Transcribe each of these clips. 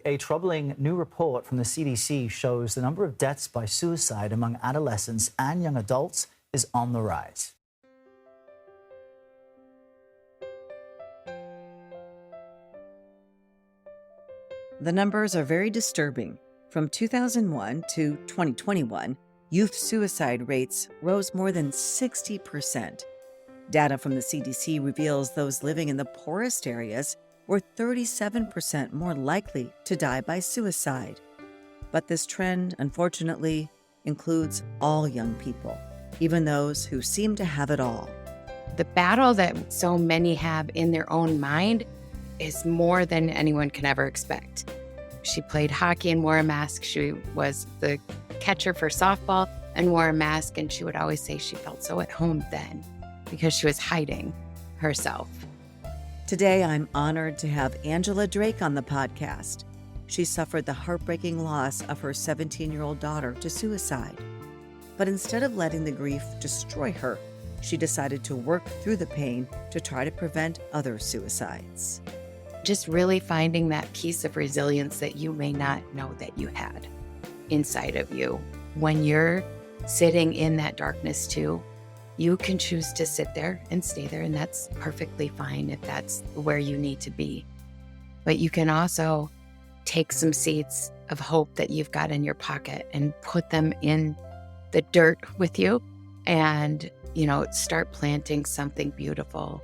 A troubling new report from the CDC shows the number of deaths by suicide among adolescents and young adults is on the rise. The numbers are very disturbing. From 2001 to 2021, youth suicide rates rose more than 60%. Data from the CDC reveals those living in the poorest areas were 37% more likely to die by suicide. But this trend, unfortunately, includes all young people, even those who seem to have it all. The battle that so many have in their own mind is more than anyone can ever expect. She played hockey and wore a mask. She was the catcher for softball and wore a mask, and she would always say she felt so at home then because she was hiding herself. Today, I'm honored to have Angela Drake on the podcast. She suffered the heartbreaking loss of her 17-year-old daughter to suicide. But instead of letting the grief destroy her, she decided to work through the pain to try to prevent other suicides. Just really finding that piece of resilience that you may not know that you had inside of you. When you're sitting in that darkness too, you can choose to sit there and stay there, and that's perfectly fine if that's where you need to be. But you can also take some seeds of hope that you've got in your pocket and put them in the dirt with you and, start planting something beautiful.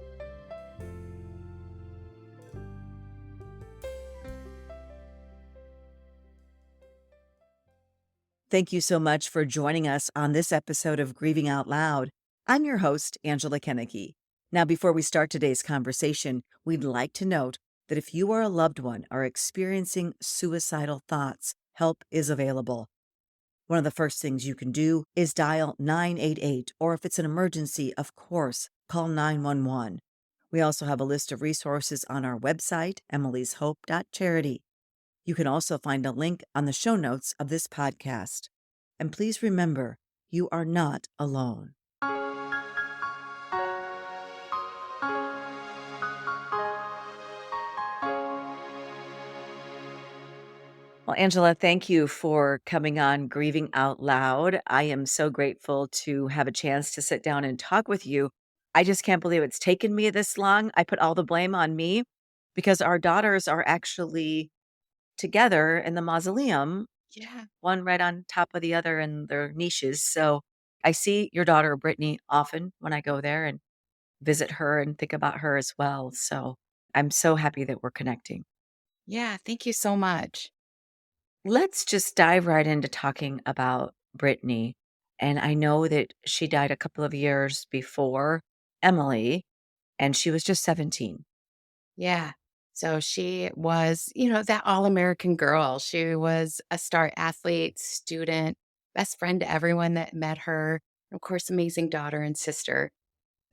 Thank you so much for joining us on this episode of Grieving Out Loud. I'm your host, Angela Kennecke. Now, before we start today's conversation, we'd like to note that if you or a loved one are experiencing suicidal thoughts, help is available. One of the first things you can do is dial 988, or if it's an emergency, of course, call 911. We also have a list of resources on our website, emilyshope.charity. You can also find a link on the show notes of this podcast. And please remember, you are not alone. Well, Angela, thank you for coming on Grieving Out Loud. I am so grateful to have a chance to sit down and talk with you. I just can't believe it's taken me this long. I put all the blame on me because our daughters are actually together in the mausoleum, Yeah. one right on top of the other in their niches. So I see your daughter, Brittany, often when I go there and visit her and think about her as well. So I'm so happy that we're connecting. Yeah. Thank you so much. Let's just dive right into talking about Brittany. And I know that she died a couple of years before Emily, and she was just 17. Yeah. So she was, that all-American girl. She was a star athlete, student, best friend to everyone that met her. Of course, amazing daughter and sister.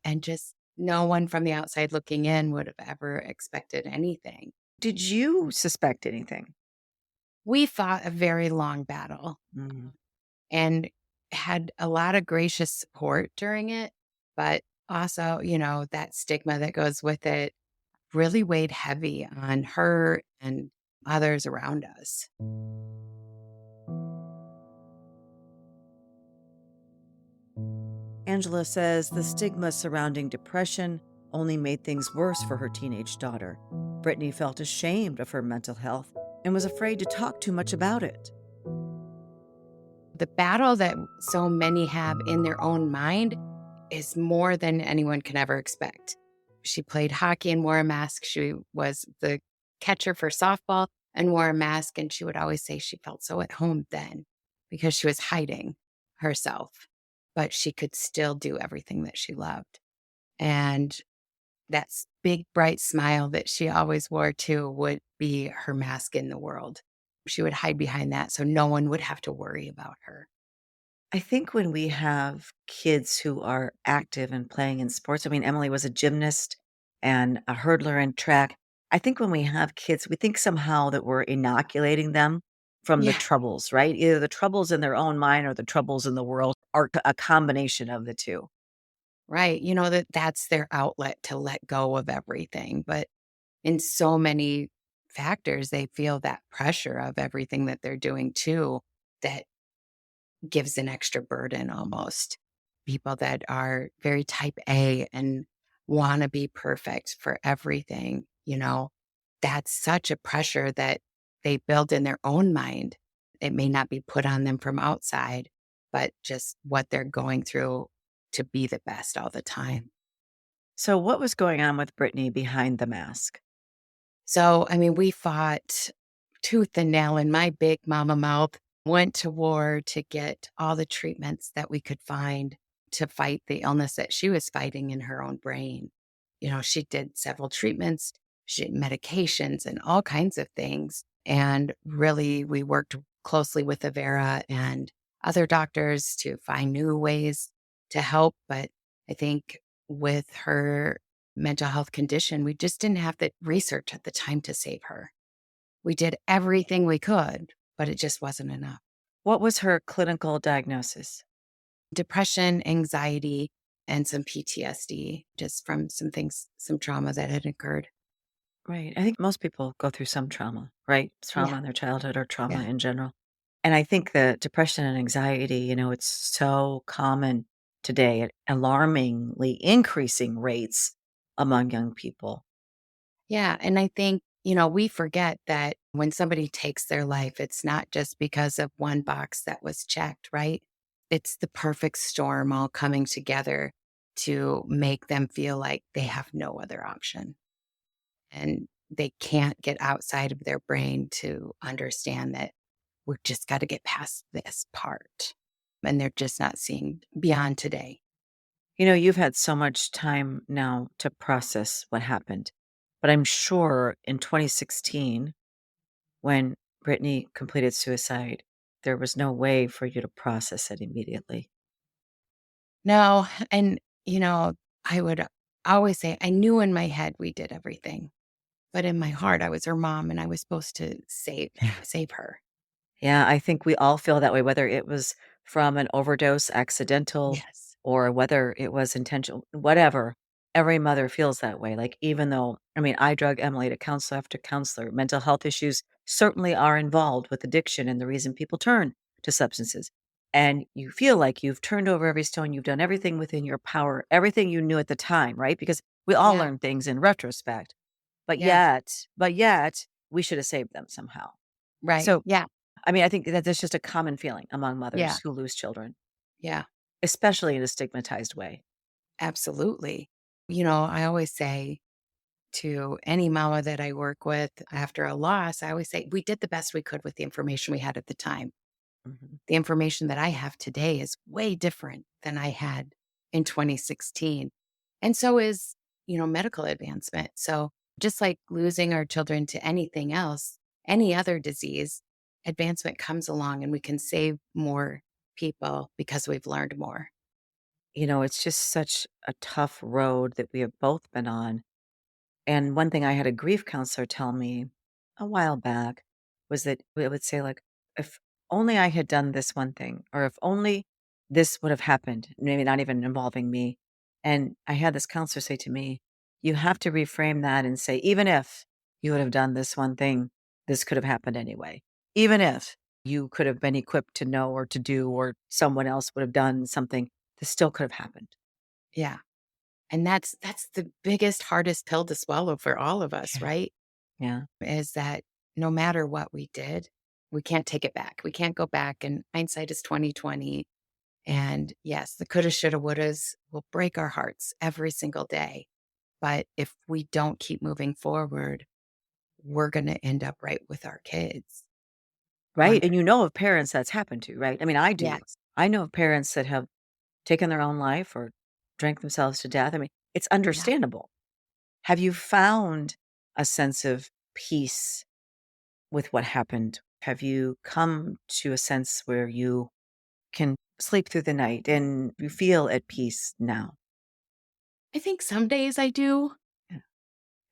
And just no one from the outside looking in would have ever expected anything. Did you suspect anything? We fought a very long battle and had a lot of gracious support during it, but also, that stigma that goes with it really weighed heavy on her and others around us. Angela says the stigma surrounding depression only made things worse for her teenage daughter. Brittany felt ashamed of her mental health and was afraid to talk too much about it. The battle that so many have in their own mind is more than anyone can ever expect. She played hockey and wore a mask. She was the catcher for softball and wore a mask, and she would always say she felt so at home then because she was hiding herself, but she could still do everything that she loved. And that big, bright smile that she always wore too would be her mask in the world. She would hide behind that so no one would have to worry about her. I think when we have kids who are active and playing in sports, I mean, Emily was a gymnast and a hurdler in track. I think when we have kids, we think somehow that we're inoculating them from the Yeah. troubles, right? Either the troubles in their own mind or the troubles in the world, or a combination of the two. Right. That's their outlet to let go of everything. But in so many factors, they feel that pressure of everything that they're doing too, that gives an extra burden almost. People that are very type A and want to be perfect for everything, that's such a pressure that they build in their own mind. It may not be put on them from outside, but just what they're going through to be the best all the time. So, what was going on with Brittany behind the mask? So, I mean, we fought tooth and nail in my big mama mouth, went to war to get all the treatments that we could find to fight the illness that she was fighting in her own brain. She did several treatments, medications, and all kinds of things. And really, we worked closely with Avera and other doctors to find new ways to help. But I think with her mental health condition, we just didn't have the research at the time to save her. We did everything we could, but it just wasn't enough. What was her clinical diagnosis? Depression, anxiety, and some PTSD just from some trauma that had occurred. Right. I think most people go through some trauma, right? Trauma Yeah. in their childhood or trauma Yeah. in general. And I think that depression and anxiety, it's so common today at alarmingly increasing rates among young people. Yeah. And I think, we forget that when somebody takes their life, it's not just because of one box that was checked, right? It's the perfect storm all coming together to make them feel like they have no other option. And they can't get outside of their brain to understand that we're just got to get past this part. And they're just not seeing beyond today. You've had so much time now to process what happened. But I'm sure in 2016, when Brittany completed suicide, there was no way for you to process it immediately. No. And, I would always say, I knew in my head we did everything, but in my heart, I was her mom and I was supposed to save her. Yeah, I think we all feel that way, whether it was from an overdose, accidental, Yes. or whether it was intentional, whatever. Every mother feels that way. Like, even though, I mean, I drug Emily to counselor after counselor, mental health issues certainly are involved with addiction and the reason people turn to substances. And you feel like you've turned over every stone, you've done everything within your power, everything you knew at the time, right? Because we all Yeah. learn things in retrospect. But Yeah. yet, we should have saved them somehow. Right. So Yeah. I mean, I think that that's just a common feeling among Yeah. mothers who lose children, Yeah. especially in a stigmatized way. Absolutely. I always say to any mama that I work with after a loss, I always say, we did the best we could with the information we had at the time. Mhm. The information that I have today is way different than I had in 2016. And so is, medical advancement. So just like losing our children to anything else, any other disease, advancement comes along and we can save more people because we've learned more. It's just such a tough road that we have both been on. And one thing I had a grief counselor tell me a while back was that it would say, like, if only I had done this one thing, or if only this would have happened, maybe not even involving me. And I had this counselor say to me, you have to reframe that and say, even if you would have done this one thing, this could have happened anyway. Even if you could have been equipped to know or to do, or someone else would have done something, this still could have happened. Yeah. And that's the biggest, hardest pill to swallow for all of us, Yeah. right? Yeah. Is that no matter what we did, we can't take it back. We can't go back. And hindsight is 2020. And yes, the coulda, shoulda, wouldas will break our hearts every single day. But if we don't keep moving forward, we're going to end up right with our kids. Right. And Wondering, you know of parents that's happened to, right? I mean, I do. yes, I know of parents that have taken their own life or drank themselves to death. I mean, it's yeah. understandable. Have you found a sense of peace with what happened? Have you come to a sense where you can sleep through the night and you feel at peace now? I think some days I do. Yeah,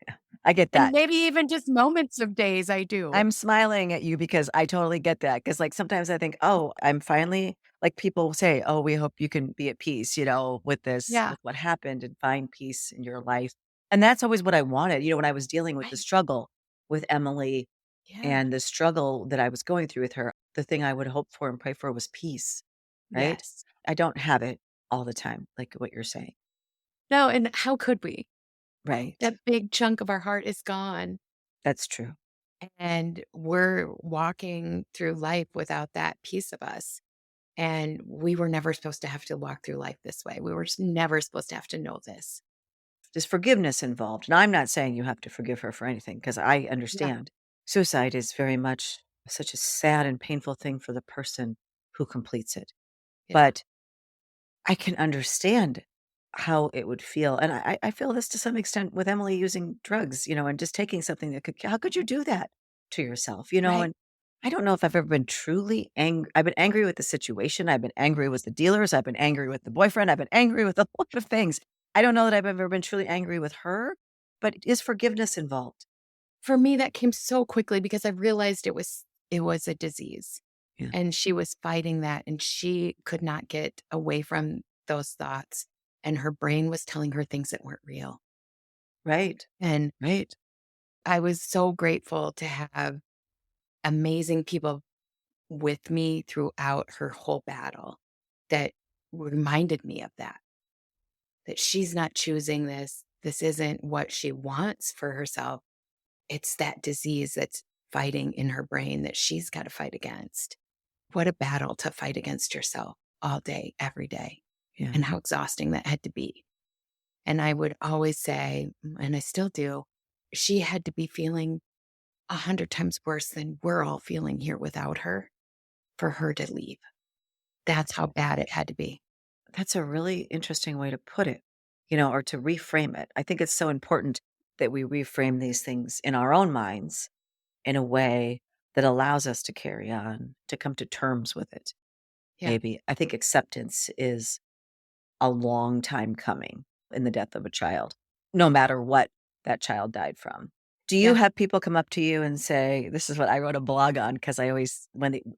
yeah. I get And that. maybe even just moments of days I do. I'm smiling at you because I totally get that. Because, like, sometimes I think, oh, I'm finally, like, people say, oh, we hope you can be at peace, with this, Yeah. with what happened and find peace in your life. And that's always what I wanted, when I was dealing with the Right. struggle. with Emily Yeah. and the struggle that I was going through with her, the thing I would hope for and pray for was peace, right? Yes. I don't have it all the time, like what you're saying. No, and how could we? Right. That big chunk of our heart is gone. That's true. And we're walking through life without that piece of us. And we were never supposed to have to walk through life this way. We were never supposed to have to know this. There's forgiveness involved. And I'm not saying you have to forgive her for anything because I Yeah. understand suicide is very much such a sad and painful thing for the person who completes it. Yeah. But I can understand how it would feel. And I feel this to some extent with Emily using drugs, and just taking something that how could you do that to yourself, Right. And I don't know if I've ever been truly angry. I've been angry with the situation. I've been angry with the dealers. I've been angry with the boyfriend. I've been angry with a lot of things. I don't know that I've ever been truly angry with her, but is forgiveness involved? For me, that came so quickly because I realized it was a disease. Yeah. And she was fighting that and she could not get away from those thoughts. And her brain was telling her things that weren't real. Right. And Right. I was so grateful to have amazing people with me throughout her whole battle that reminded me of that she's not choosing this. This isn't what she wants for herself. It's that disease that's fighting in her brain that she's got to fight against. What a battle to fight against yourself all day, every day, Yeah. and how exhausting that had to be. And I would always say, and I still do, she had to be feeling 100 times worse than we're all feeling here without her for her to leave. That's how bad it had to be. That's a really interesting way to put it, or to reframe it. I think it's so important that we reframe these things in our own minds in a way that allows us to carry on, to come to terms with it. Yeah. Maybe. I think acceptance is a long time coming in the death of a child, no matter what that child died from. Do you Yeah. have people come up to you and say, this is what I wrote a blog on because I always,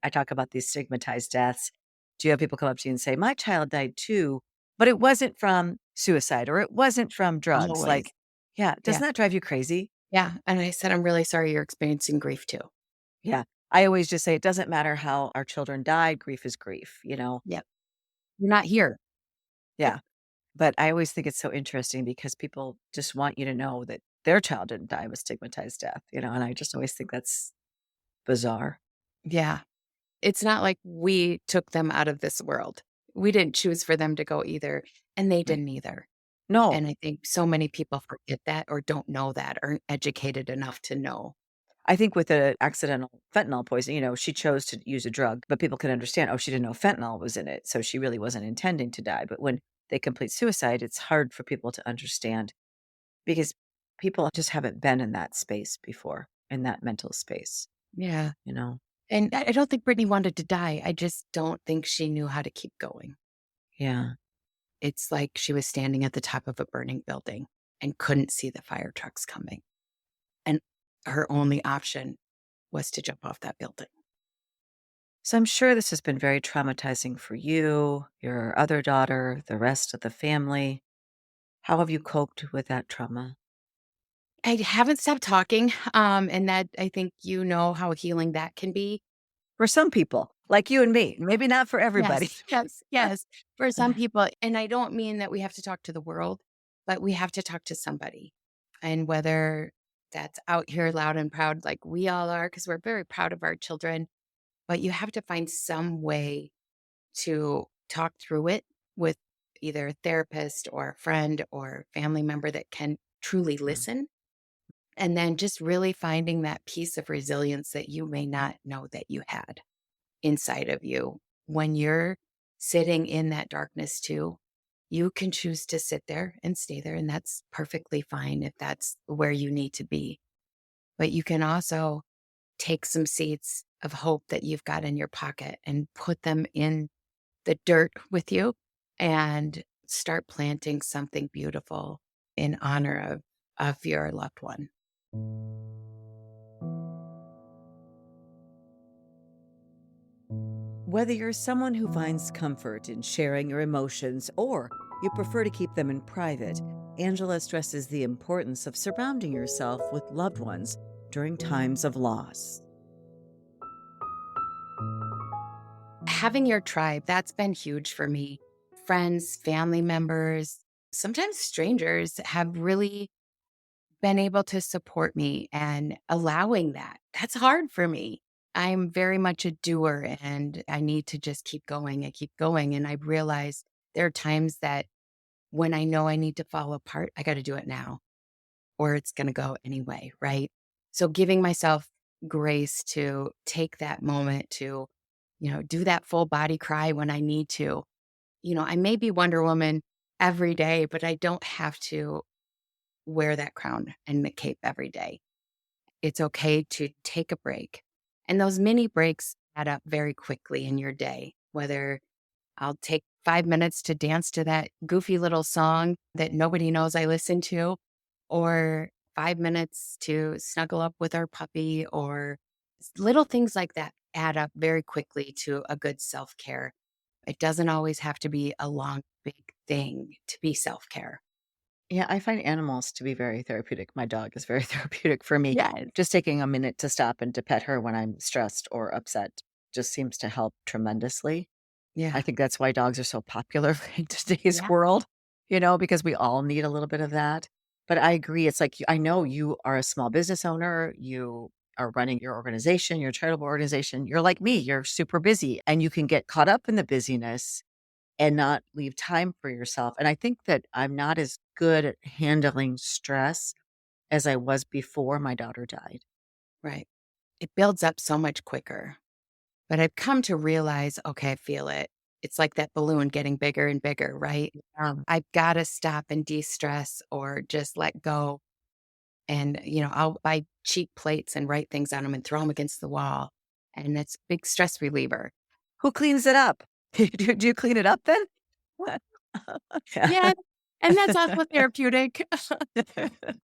I talk about these stigmatized deaths, do you have people come up to you and say, my child died too, but it wasn't from suicide or it wasn't from drugs? Always. Like, yeah, Yeah. doesn't that drive you crazy? Yeah. And I said, I'm really sorry you're experiencing grief too. Yeah. I always just say it doesn't matter how our children died. Grief is grief, Yep. You're not here. Yeah. But I always think it's so interesting because people just want you to know that their child didn't die of a stigmatized death, and I just always think that's bizarre. Yeah. It's not like we took them out of this world. We didn't choose for them to go either, and they Right. didn't either. No, And I think so many people forget that or don't know that, aren't educated enough to know. I think with the accidental fentanyl poison, she chose to use a drug, but people can understand, oh, she didn't know fentanyl was in it, so she really wasn't intending to die. But when they complete suicide, it's hard for people to understand because people just haven't been in that space before, in that mental space, Yeah. you know? And I don't think Brittany wanted to die. I just don't think she knew how to keep going. Yeah. It's like she was standing at the top of a burning building and couldn't see the fire trucks coming. And her only option was to jump off that building. So I'm sure this has been very traumatizing for you, your other daughter, the rest of the family. How have you coped with that trauma? I haven't stopped talking. And that I think you know how healing that can be. For some people, like you and me, maybe not for everybody. Yes, yes, yes. For some people. And I don't mean that we have to talk to the world, but we have to talk to somebody. And whether that's out here loud and proud, like we all are, because we're very proud of our children, but you have to find some way to talk through it with either a therapist or a friend or family member that can truly Mm. listen. And then just really finding that piece of resilience that you may not know that you had inside of you. When you're sitting in that darkness too, you can choose to sit there and stay there. And that's perfectly fine if that's where you need to be. But you can also take some seeds of hope that you've got in your pocket and put them in the dirt with you and start planting something beautiful in honor of your loved one. Whether you're someone who finds comfort in sharing your emotions or you prefer to keep them in private, Angela stresses the importance of surrounding yourself with loved ones during times of loss. Having your tribe, that's been huge for me. Friends, family members, sometimes strangers have really been able to support me and allowing that. That's hard for me. I'm very much a doer and I need to just keep going and keep going. And I realize there are times that when I know I need to fall apart, I got to do it now or it's going to go anyway. Right. So giving myself grace to take that moment to, do that full body cry when I need to. I may be Wonder Woman every day, but I don't have to wear that crown and the cape every day. It's okay to take a break. And those mini breaks add up very quickly in your day, whether I'll take 5 minutes to dance to that goofy little song that nobody knows I listen to, or 5 minutes to snuggle up with our puppy, or little things like that add up very quickly to a good self care. It doesn't always have to be a long, big thing to be self care. Yeah, I find animals to be very therapeutic. My dog is very therapeutic for me. Yeah. Just taking a minute to stop and to pet her when I'm stressed or upset just seems to help tremendously. I Yeah. think that's why dogs are so popular in today's Yeah. world, because we all need a little bit of that. But I agree. It's like, I know you are a small business owner. You are running your organization, your charitable organization. You're like me, you're super busy and you can get caught up in the busyness and not leave time for yourself. And I think that I'm not as good at handling stress as I was before my daughter died. Right. It builds up so much quicker. But I've come to realize, okay, I feel it. It's like that balloon getting bigger and bigger, right? I've got to stop and de stress or just let go. And, I'll buy cheap plates and write things on them and throw them against the wall. And it's a big stress reliever. Who cleans it up? Do you clean it up then? Yeah. Yeah. And that's also therapeutic,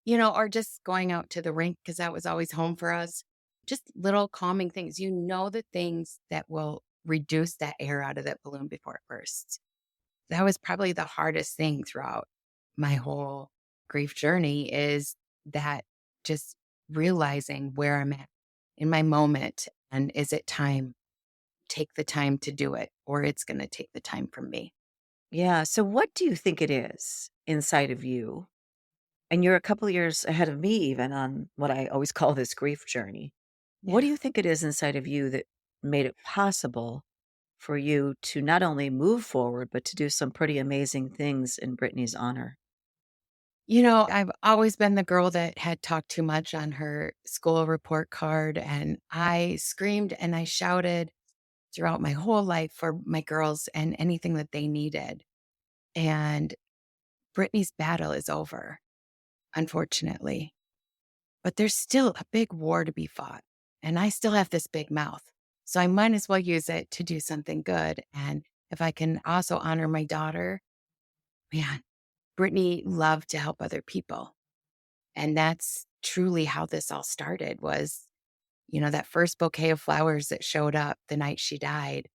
or just going out to the rink because that was always home for us. Just little calming things. The things that will reduce that air out of that balloon before it bursts. That was probably the hardest thing throughout my whole grief journey is that just realizing where I'm at in my moment. And is it time? Take the time to do it, or it's going to take the time from me. Yeah. So, what do you think it is inside of you? And you're a couple of years ahead of me, even on what I always call this grief journey. What do Yeah. you think it is inside of you that made it possible for you to not only move forward, but to do some pretty amazing things in Brittany's honor? I've always been the girl that had talked too much on her school report card, and I screamed and I shouted throughout my whole life for my girls and anything that they needed. And Brittany's battle is over, unfortunately, but there's still a big war to be fought. And I still have this big mouth. So I might as well use it to do something good. And if I can also honor my daughter, man, Brittany loved to help other people. And that's truly how this all started was, that first bouquet of flowers that showed up the night she died.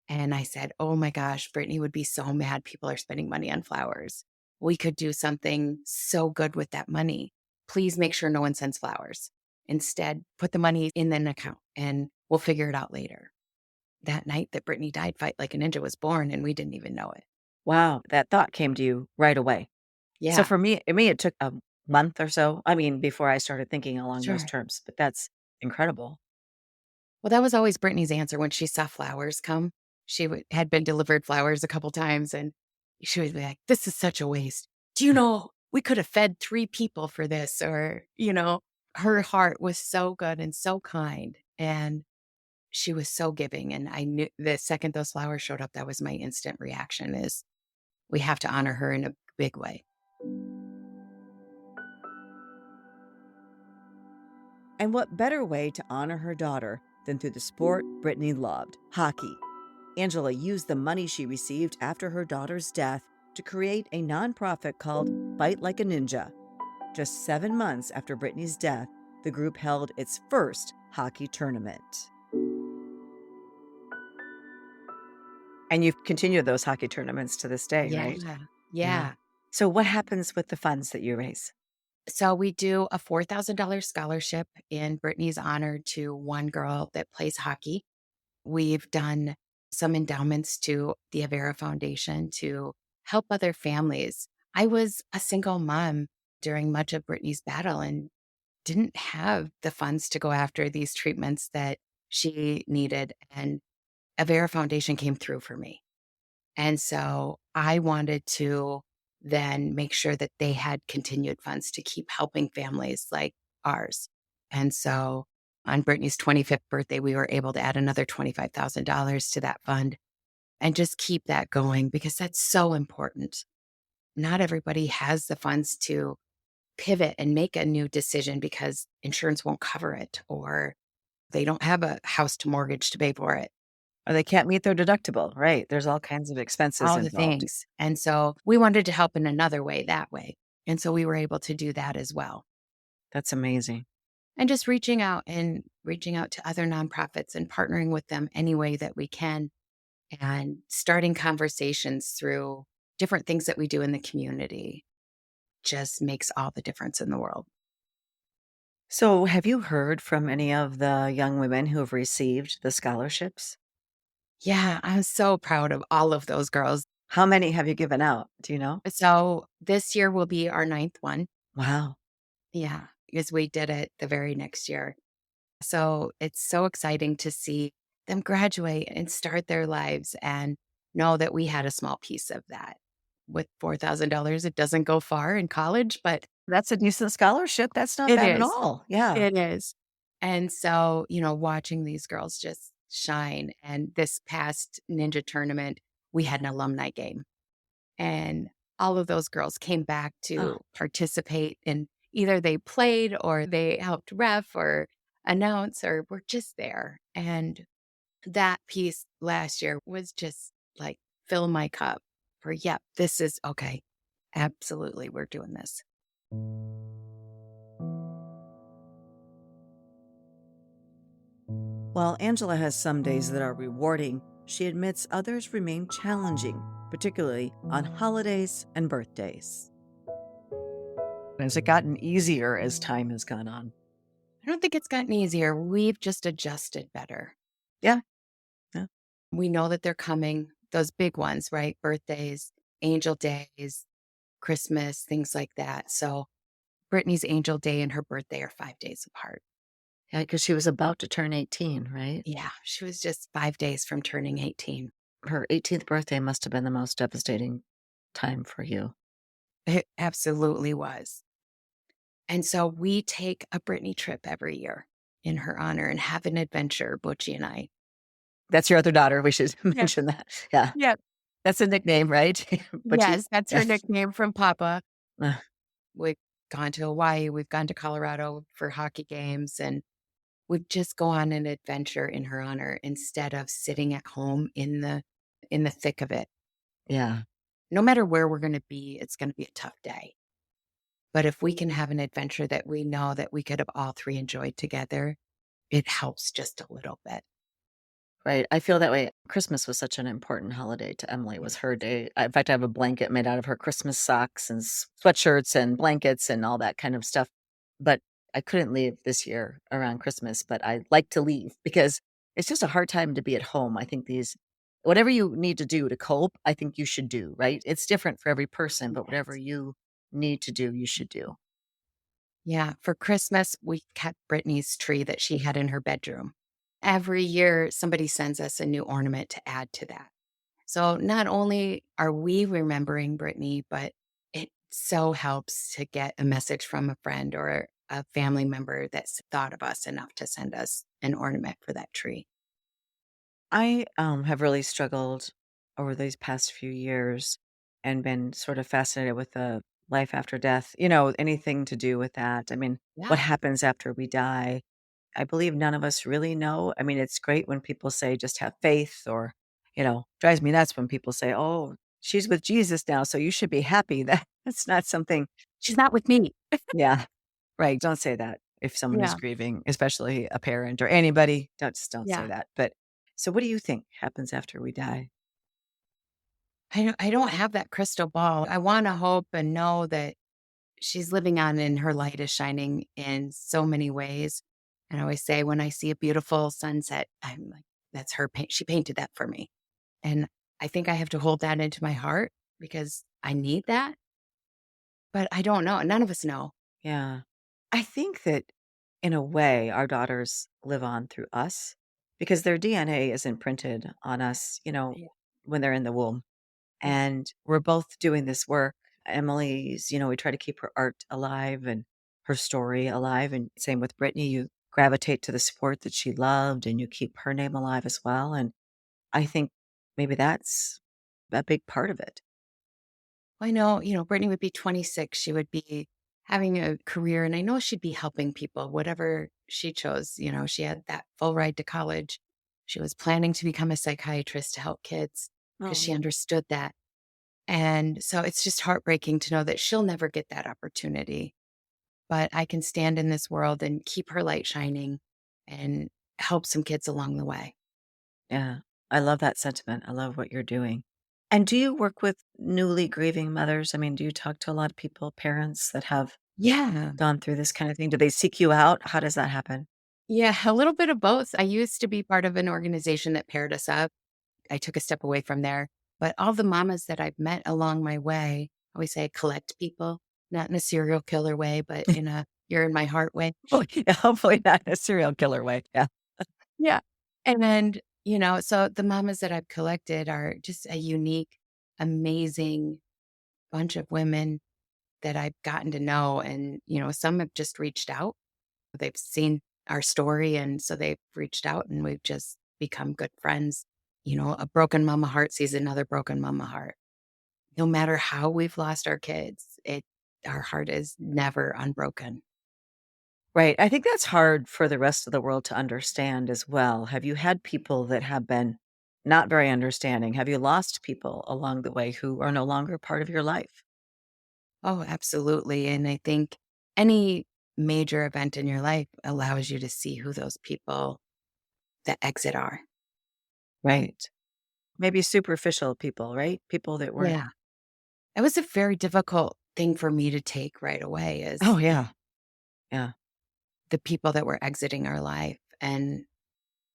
And I said, oh my gosh, Brittany would be so mad people are spending money on flowers. We could do something so good with that money. Please make sure no one sends flowers. Instead, put the money in an account and we'll figure it out later. That night that Brittany died, Fight Like a Ninja was born and we didn't even know it. Wow, that thought came to you right away. So Yeah, for me, it took a month or so. I mean, before I started thinking along those sure. terms, but that's incredible. Well, that was always Brittany's answer when she saw flowers come. She had been delivered flowers a couple times and she would be like, this is such a waste. Do you know, we could have fed 3 people for this or, her heart was so good and so kind. And she was so giving. And I knew the second those flowers showed up, that was my instant reaction is we have to honor her in a big way. And what better way to honor her daughter than through the sport Brittany loved, hockey? Angela used the money she received after her daughter's death to create a nonprofit called Fight Like a Ninja. Just 7 months after Brittany's death, the group held its first hockey tournament. And you've continued those hockey tournaments to this day, Yeah. right? Yeah. So what happens with the funds that you raise? So we do a $4,000 scholarship in Brittany's honor to one girl that plays hockey. We've done some endowments to the Avera Foundation to help other families. I was a single mom during much of Brittany's battle and didn't have the funds to go after these treatments that she needed. And Avera Foundation came through for me. And so I wanted to then make sure that they had continued funds to keep helping families like ours. And so on Brittany's 25th birthday, we were able to add another $25,000 to that fund and just keep that going because that's so important. Not everybody has the funds to pivot and make a new decision because insurance won't cover it or they don't have a house to mortgage to pay for it. Or they can't meet their deductible, right? There's all kinds of expenses All the involved. things. And so we wanted to help in another way that way. And so we were able to do that as well. That's amazing. And just reaching out to other nonprofits and partnering with them any way that we can and starting conversations through different things that we do in the community just makes all the difference in the world. So, have you heard from any of the young women who have received the scholarships? Yeah, I'm so proud of all of those girls. How many have you given out? Do you know? So this year will be our ninth one. Wow. Yeah, because we did it the very next year. So it's so exciting to see them graduate and start their lives and know that we had a small piece of that. With $4,000, it doesn't go far in college, but That's a decent scholarship. That's not it bad at is. all. Yeah. It is. And so, watching these girls just shine. And this past ninja tournament, we had an alumni game. And all of those girls came back Oh, to participate in either they played or they helped ref or announce or were just there. And that piece last year was just like fill my cup for, yep, this is okay. Absolutely, we're doing this. while Angela has some days that are rewarding, she admits others remain challenging, particularly on holidays and birthdays. Has it gotten easier as time has gone on? I don't think it's gotten easier. We've just adjusted better. Yeah. Yeah. We know that they're coming, those big ones, right? Birthdays, angel days, Christmas, things like that. So Brittany's angel day and her birthday are 5 days apart. Yeah, because she was about to turn 18, right? Yeah, she was just 5 days from turning 18. Her 18th birthday must have been the most devastating time for you. It absolutely was. And so we take a Brittany trip every year in her honor and have an adventure, Butchie and I. That's your other daughter. We should Yeah. mention that. Yeah. Yeah. That's a nickname, right? Butchie? Yes, that's her Yeah. nickname from Papa. Uh, We've gone to Hawaii, we've gone to Colorado for hockey games, and we'd just go on an adventure in her honor instead of sitting at home in the thick of it. yeah. No matter where we're going to be, it's going to be a tough day. But if we can have an adventure that we know that we could have all three enjoyed together, it helps just a little bit. Right. I feel that way. Christmas was such an important holiday to Emily. It was her day. In fact, I have a blanket made out of her Christmas socks and sweatshirts and blankets and all that kind of stuff. But I couldn't leave this year around Christmas, but I like to leave because it's just a hard time to be at home. I think whatever you need to do to cope, I think you should do, right? It's different for every person, but whatever Yes. you need to do, you should do. Yeah. For Christmas, we kept Brittany's tree that she had in her bedroom. Every year, somebody sends us a new ornament to add to that. So not only are we remembering Brittany, but it so helps to get a message from a friend or a family member that's thought of us enough to send us an ornament for that tree. I have really struggled over these past few years and been sort of fascinated with the life after death, anything to do with that. I mean, what Yeah. happens after we die? I believe none of us really know. I mean, it's great when people say just have faith, or, drives me nuts when people say, oh, she's with Jesus now, so you should be happy. That's not something, She's not with me. yeah, right. Don't say that if someone is Yeah. grieving, especially a parent or anybody. Just don't say Yeah. that. But so what do you think happens after we die? I don't have that crystal ball. I want to hope and know that she's living on and her light is shining in so many ways. And I always say, when I see a beautiful sunset, I'm like, that's her paint. She painted that for me. And I think I have to hold that into my heart because I need that. But I don't know. None of us know. Yeah. I think that in a way, our daughters live on through us because their DNA is imprinted on us, Yeah. when they're in the womb. Yeah. And we're both doing this work. Emily's, we try to keep her art alive and her story alive. And same with Brittany, you gravitate to the sport that she loved and you keep her name alive as well. And I think maybe that's a big part of it. I know, Brittany would be 26. She would be having a career, and I know she'd be helping people, whatever she chose. She had that full ride to college. She was planning to become a psychiatrist to help kids because she Oh, understood that. And so it's just heartbreaking to know that she'll never get that opportunity. But I can stand in this world and keep her light shining and help some kids along the way. yeah. I love that sentiment. I love what you're doing. And do you work with newly grieving mothers? I mean, do you talk to a lot of people, parents that have Yeah. gone through this kind of thing? Do they seek you out? How does that happen? Yeah. A little bit of both. I used to be part of an organization that paired us up. I took a step away from there. But all the mamas that I've met along my way, I always say I collect people, not in a serial killer way, but in a you're in my heart way. Well, yeah, hopefully not in a serial killer way. Yeah. Yeah. And then, so the mamas that I've collected are just a unique, amazing bunch of women that I've gotten to know. And, some have just reached out. They've seen our story. And so they've reached out and we've just become good friends. A broken mama heart sees another broken mama heart. No matter how we've lost our kids, our heart is never unbroken. Right. I think that's hard for the rest of the world to understand as well. Have you had people that have been not very understanding? Have you lost people along the way who are no longer part of your life? Oh, absolutely. And I think any major event in your life allows you to see who those people that exit are. Right. Maybe superficial people, right? People that weren't. Yeah. It was a very difficult thing for me to take right away is Oh, yeah. Yeah. the people that were exiting our life. And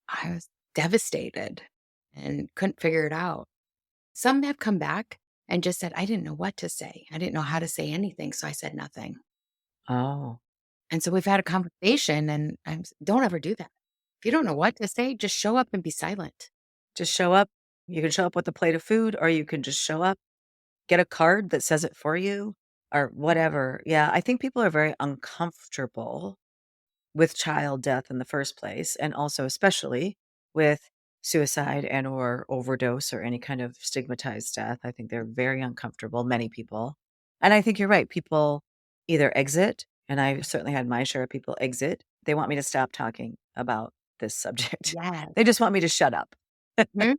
I was devastated and couldn't figure it out. Some have come back and just said, I didn't know what to say. I didn't know how to say anything. So I said nothing. Oh, And so we've had a conversation and don't ever do that. If you don't know what to say, just show up and be silent. just show up. You can show up with a plate of food, or you can just show up, get a card that says it for you, or whatever. Yeah. I think people are very uncomfortable with child death in the first place, and also especially with suicide and or overdose or any kind of stigmatized death. I think they're very uncomfortable, many people. And I think you're right. People either exit, and I've certainly had my share of people exit. They want me to stop talking about this subject. Yeah. They just want me to shut up. Mhm.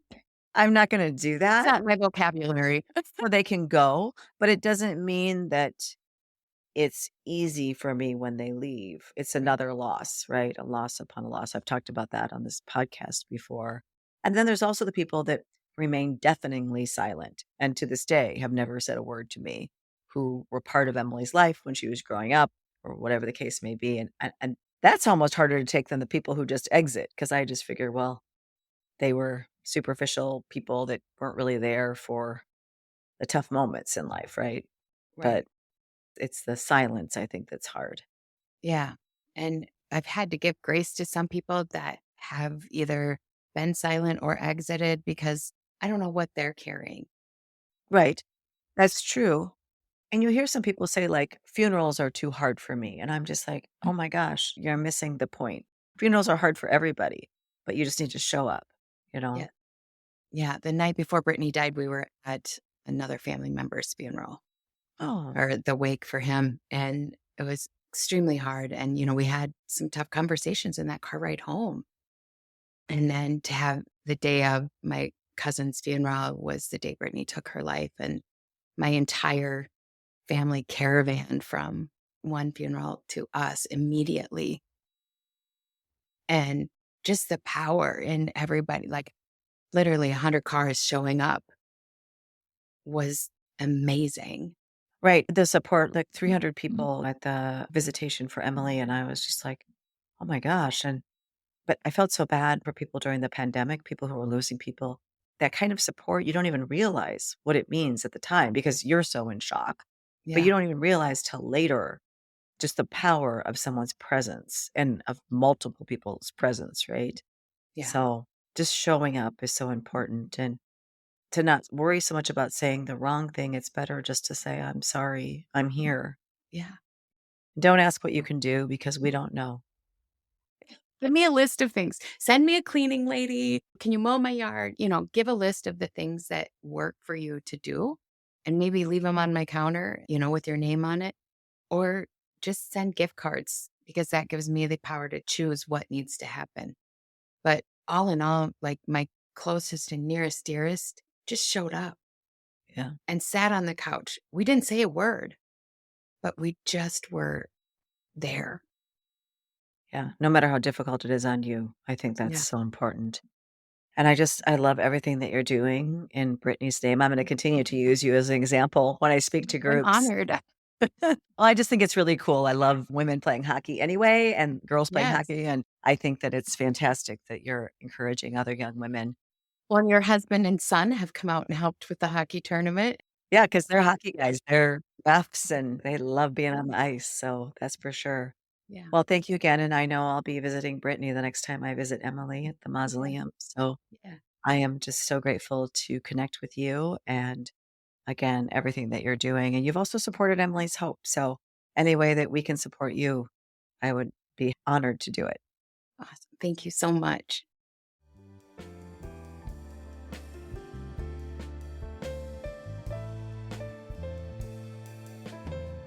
I'm not going to do It's that. not my vocabulary. Or they can go, but it doesn't mean that it's easy for me when they leave. It's Right. another loss, right? A loss upon a loss. I've talked about that on this podcast before. And then there's also the people that remain deafeningly silent and to this day have never said a word to me, who were part of Emily's life when she was growing up or whatever the case may be. And that's almost harder to take than the people who just exit, because I just figure, well, they were superficial people that weren't really there for the tough moments in life, right? Right. But it's the silence, I think, that's hard. Yeah. And I've had to give grace to some people that have either been silent or exited because I don't know what they're carrying. Right. That's true. And you hear some people say, like, funerals are too hard for me. And I'm just like, oh my gosh, you're missing the point. Funerals are hard for everybody, but you just need to show up, you know? Yeah. Yeah. The night before Brittany died, we were at another family member's funeral Oh, or the wake for him. And it was extremely hard. And, we had some tough conversations in that car ride home. And then to have the day of my cousin's funeral was the day Brittany took her life. And my entire family caravan from one funeral to us immediately. And just the power in everybody, like literally 100 cars showing up was amazing. Right. The support, like 300 people at the visitation for Emily. And I was just like, oh my gosh. But I felt so bad for people during the pandemic, people who were losing people. That kind of support, you don't even realize what it means at the time because you're so in shock. But you Yeah. don't even realize till later just the power of someone's presence and of multiple people's presence, right? Yeah. So just showing up is so important and to not worry so much about saying the wrong thing. It's better just to say, I'm sorry, I'm here. Yeah. Don't ask what you can do because we don't know. Give me a list of things. Send me a cleaning lady. Can you mow my yard? Give a list of the things that work for you to do and maybe leave them on my counter, with your name on it, or just send gift cards because that gives me the power to choose what needs to happen. But all in all, like my closest and nearest dearest just showed up Yeah. and sat on the couch. We didn't say a word, but we just were there. Yeah. No matter how difficult it is on you, I think that's Yeah. so important. And I love everything that you're doing in Brittany's name. I'm going to continue to use you as an example when I speak to I'm groups. honored. Well, I just think it's really cool. I love women playing hockey anyway and girls playing Yes. hockey. And I think that it's fantastic that you're encouraging other young women. Well, and your husband and son have come out and helped with the hockey tournament. Yeah, because they're hockey guys. They're buffs and they love being on the ice. So that's for sure. Yeah. Well, thank you again. And I know I'll be visiting Brittany the next time I visit Emily at the mausoleum. So Yeah. I am just so grateful to connect with you and again, everything that you're doing. And you've also supported Emily's Hope. So any way that we can support you, I would be honored to do it. Awesome. Thank you so much.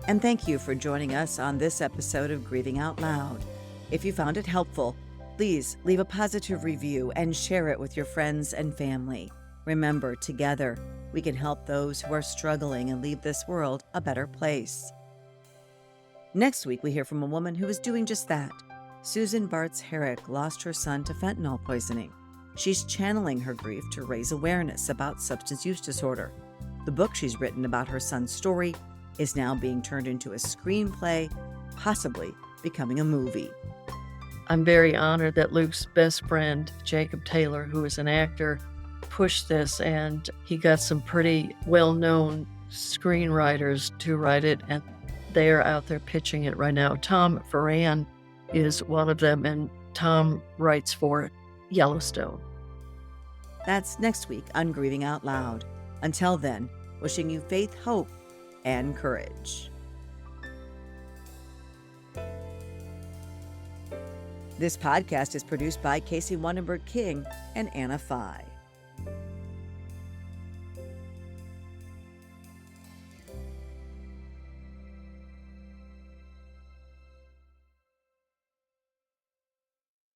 And thank you for joining us on this episode of Grieving Out Loud. If you found it helpful, please leave a positive review and share it with your friends and family. Remember, together, we can help those who are struggling and leave this world a better place. Next week, we hear from a woman who is doing just that. Susan Bartz Herrick lost her son to fentanyl poisoning. She's channeling her grief to raise awareness about substance use disorder. The book she's written about her son's story is now being turned into a screenplay, possibly becoming a movie. I'm very honored that Luke's best friend, Jacob Taylor, who is an actor, pushed this, and he got some pretty well-known screenwriters to write it, and they are out there pitching it right now. Tom Ferran is one of them, and Tom writes for Yellowstone. That's next week on Grieving Out Loud. Until then, wishing you faith, hope, and courage. This podcast is produced by Casey Wonnenberg King and Anna Fye.